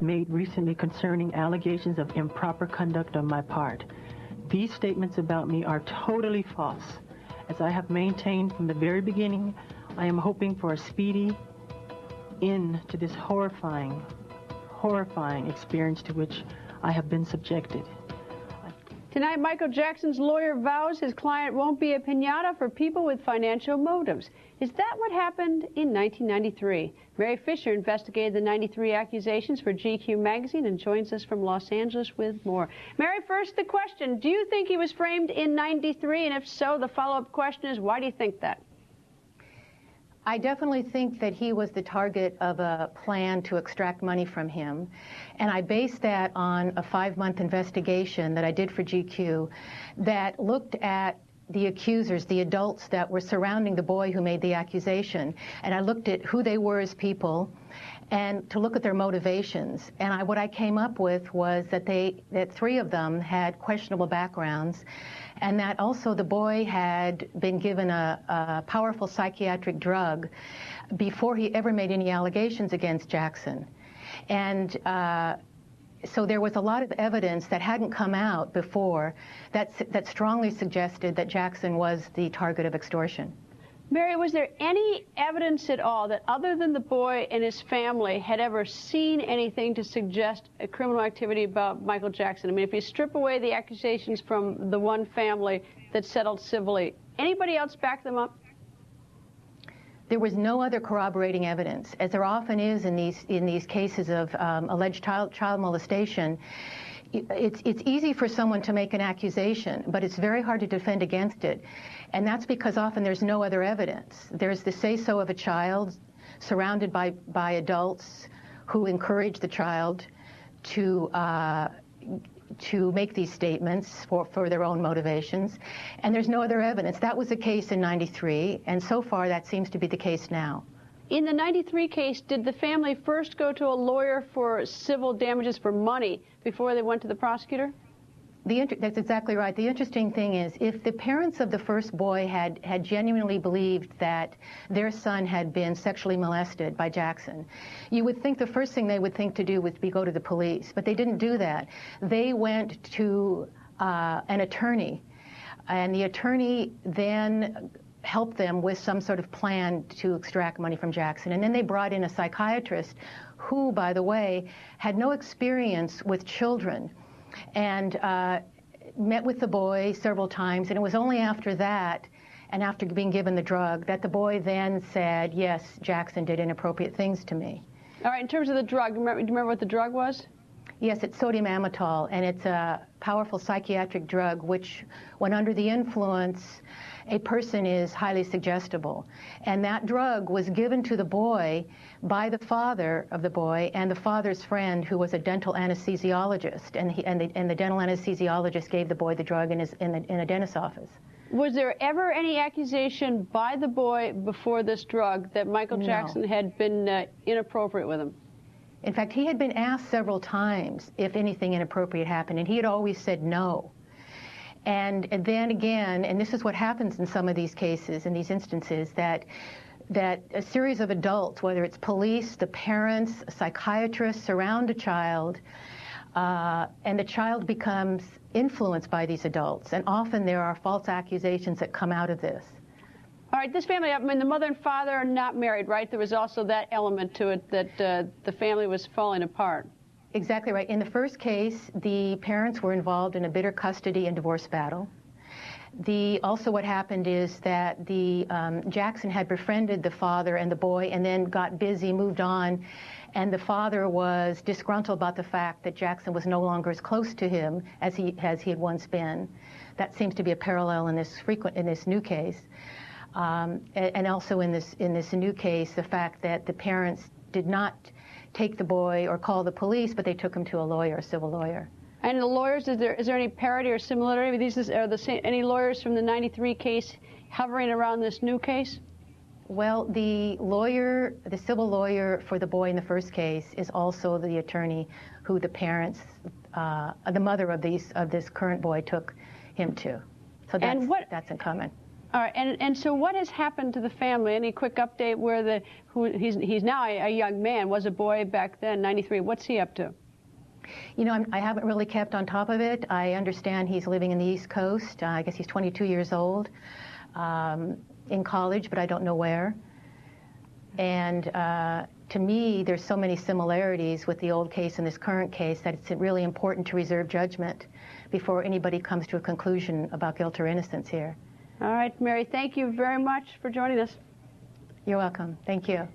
made recently concerning allegations of improper conduct on my part. These statements about me are totally false. As I have maintained from the very beginning, I am hoping for a speedy end to this horrifying experience to which I have been subjected. Tonight, Michael Jackson's lawyer vows his client won't be a piñata for people with financial motives. Is that what happened in 1993? Mary Fischer investigated the 93 accusations for GQ magazine and joins us from Los Angeles with more. Mary, first the question, do you think he was framed in 93? And if so, the follow-up question is, why do you think that? I definitely think that he was the target of a plan to extract money from him, and I based that on a 5-month investigation that I did for GQ that looked at the accusers, the adults that were surrounding the boy who made the accusation, and I looked at who they were as people and to look at their motivations. And what I came up with was that 3 of them had questionable backgrounds, and that also the boy had been given a powerful psychiatric drug before he ever made any allegations against Jackson. And so there was a lot of evidence that hadn't come out before that strongly suggested that Jackson was the target of extortion. Mary, was there any evidence at all that other than the boy and his family had ever seen anything to suggest a criminal activity about Michael Jackson? I mean, if you strip away the accusations from the one family that settled civilly, anybody else back them up? There was no other corroborating evidence, as there often is in these cases of alleged child molestation. It's easy for someone to make an accusation, but it's very hard to defend against it. And that's because often there's no other evidence. There's the say-so of a child surrounded by adults who encourage the child to make these statements for their own motivations. And there's no other evidence. That was the case in 93, and so far that seems to be the case now. In the 93 case, did the family first go to a lawyer for civil damages for money before they went to the prosecutor? That's exactly right. The interesting thing is, if the parents of the first boy had genuinely believed that their son had been sexually molested by Jackson, you would think the first thing they would think to do would be go to the police. But they didn't do that. They went to an attorney, and the attorney then helped them with some sort of plan to extract money from Jackson. And then they brought in a psychiatrist who, by the way, had no experience with children, and met with the boy several times. And it was only after that, and after being given the drug, that the boy then said, yes, Jackson did inappropriate things to me. All right, in terms of the drug, do you remember what the drug was? Yes, it's sodium amytal, and it's a powerful psychiatric drug which, when under the influence, a person is highly suggestible. And that drug was given to the boy by the father of the boy and the father's friend, who was a dental anesthesiologist. And the dental anesthesiologist gave the boy the drug in a dentist's office. Was there ever any accusation by the boy before this drug that Michael Jackson had been inappropriate with him? In fact, he had been asked several times if anything inappropriate happened, and he had always said no. And then again, and this is what happens in some of these cases, in these instances, that a series of adults, whether it's police, the parents, psychiatrists, surround a child, and the child becomes influenced by these adults. And often there are false accusations that come out of this. All right, this family, I mean, the mother and father are not married, right? There was also that element to it, that the family was falling apart. Exactly right. In the first case, the parents were involved in a bitter custody and divorce battle. Also what happened is that Jackson had befriended the father and the boy and then got busy, moved on, and the father was disgruntled about the fact that Jackson was no longer as close to him as he had once been. That seems to be a parallel in this new case. And also in this new case, the fact that the parents did not take the boy or call the police, but they took him to a lawyer, a civil lawyer. And the lawyers, is there any parity or similarity? Any lawyers from the 93 case hovering around this new case? Well, the civil lawyer for the boy in the first case is also the attorney who the parents, the mother of this current boy took him to. So that's in common. All right, and so what has happened to the family? Any quick update where he's now a young man, was a boy back then, 93. What's he up to? You know, I haven't really kept on top of it. I understand he's living in the East Coast. I guess he's 22 years old, in college, but I don't know where. And to me, there's so many similarities with the old case and this current case that it's really important to reserve judgment before anybody comes to a conclusion about guilt or innocence here. All right, Mary, thank you very much for joining us. You're welcome. Thank you.